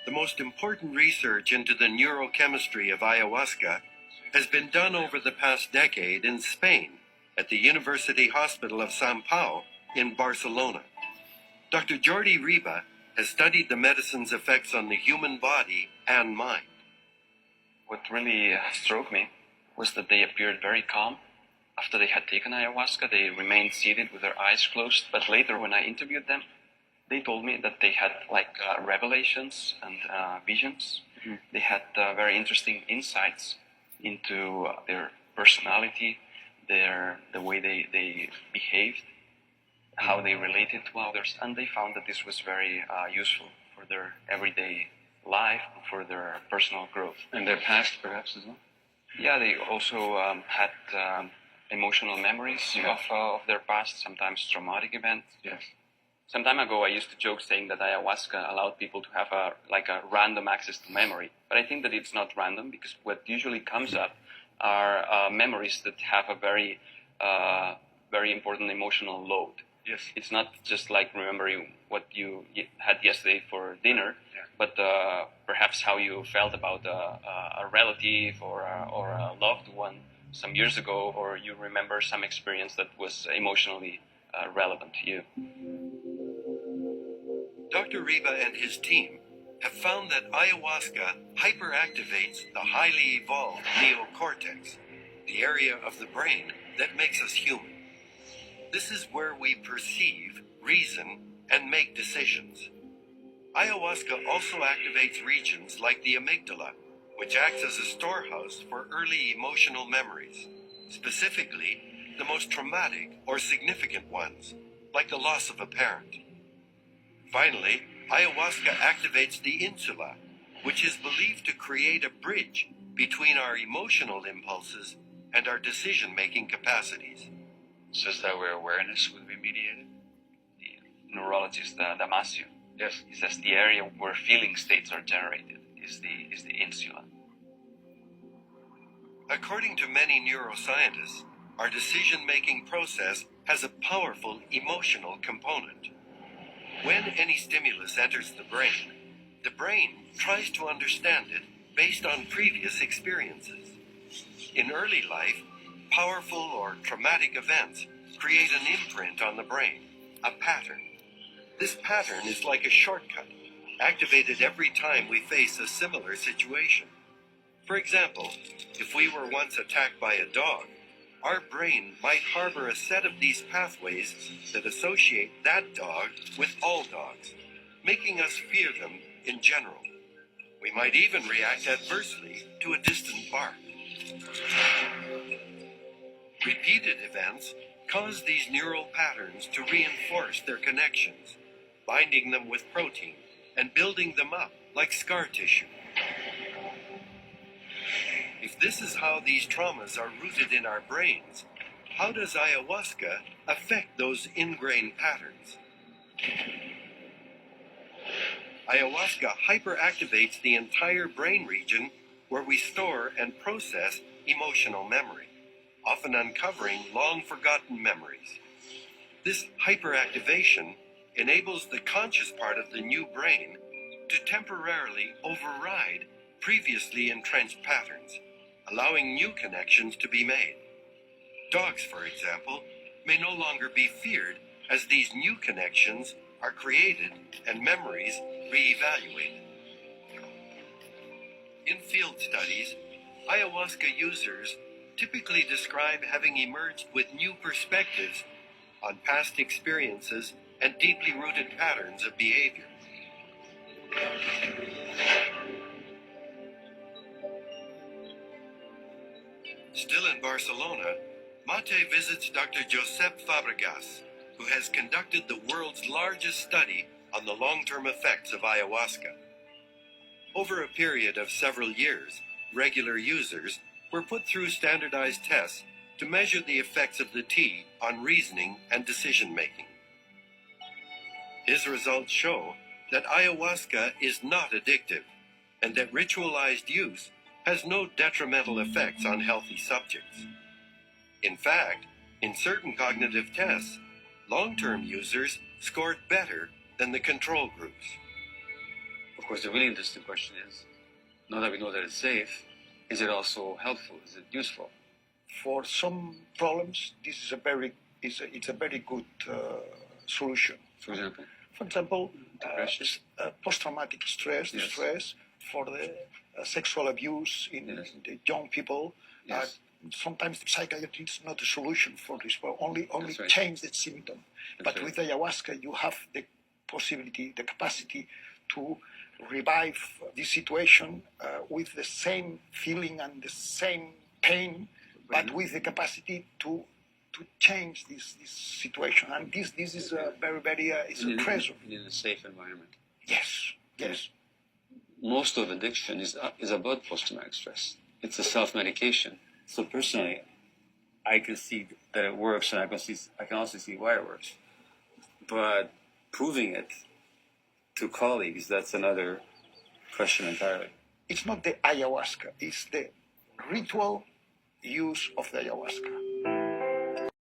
the most important research into the neurochemistry of ayahuasca has been done over the past decade in Spain at the University Hospital of São Paulo in Barcelona. Dr. Jordi Riba has studied the medicine's effects on the human body and mind. What really struck me was that they appeared very calm. After they had taken ayahuasca, they remained seated with their eyes closed, but later when I interviewed them, they told me that they had revelations and visions. Mm-hmm. They had very interesting insights into their personality, the way they behaved, how they related to others, and they found that this was very useful for their everyday life, for their personal growth. And their past, perhaps, as well? Yeah, they also had emotional memories of their past, sometimes traumatic events. Yes. Some time ago, I used to joke saying that ayahuasca allowed people to have a random access to memory. But I think that it's not random, because what usually comes up are memories that have a very, very important emotional load. Yes. It's not just like remembering what you had yesterday for dinner, but perhaps how you felt about a relative or a loved one some years ago, or you remember some experience that was emotionally relevant to you. Dr. Riba and his team have found that ayahuasca hyperactivates the highly evolved neocortex, the area of the brain that makes us human. This is where we perceive, reason, and make decisions. Ayahuasca also activates regions like the amygdala, which acts as a storehouse for early emotional memories, specifically the most traumatic or significant ones, like the loss of a parent. Finally, ayahuasca activates the insula, which is believed to create a bridge between our emotional impulses and our decision-making capacities. So is that where awareness would be mediated? The neurologist Damasio, yes, he says the area where feeling states are generated is the insula. According to many neuroscientists, our decision-making process has a powerful emotional component. When any stimulus enters the brain tries to understand it based on previous experiences. In early life, powerful or traumatic events create an imprint on the brain, a pattern. This pattern is like a shortcut, activated every time we face a similar situation. For example, if we were once attacked by a dog, our brain might harbor a set of these pathways that associate that dog with all dogs, making us fear them in general. We might even react adversely to a distant bark. Repeated events cause these neural patterns to reinforce their connections, binding them with protein and building them up like scar tissue. If this is how these traumas are rooted in our brains, how does ayahuasca affect those ingrained patterns? Ayahuasca hyperactivates the entire brain region where we store and process emotional memory, often uncovering long-forgotten memories. This hyperactivation enables the conscious part of the new brain to temporarily override previously entrenched patterns, allowing new connections to be made. Dogs, for example, may no longer be feared as these new connections are created and memories reevaluated. In field studies, ayahuasca users typically describe having emerged with new perspectives on past experiences and deeply rooted patterns of behavior. Still in Barcelona, Mate visits Dr. Josep Fabregas, who has conducted the world's largest study on the long-term effects of ayahuasca. Over a period of several years, regular users were put through standardized tests to measure the effects of the tea on reasoning and decision-making. His results show that ayahuasca is not addictive and that ritualized use has no detrimental effects on healthy subjects. In fact, in certain cognitive tests, long-term users scored better than the control groups. Of course, the really interesting question is, now that we know that it's safe, is it also helpful? Is it useful? For some problems, this is it's a very good solution. For example? For example, Depression? post-traumatic stress, the Yes. stress for the sexual abuse in Yes. the young people. Yes. Sometimes the psychiatry is not a solution for this, but only That's right. change the symptom. But right. with ayahuasca, you have the possibility, the capacity to revive this situation with the same feeling and the same pain, but with the capacity to change this situation. And this is a very it's a treasure. In a safe environment. Yes. Most of addiction is about post-traumatic stress. It's a self-medication. So personally, I can see that it works, and I can also see why it works. But proving it to colleagues, that's another question entirely. It's not the ayahuasca, it's the ritual use of the ayahuasca.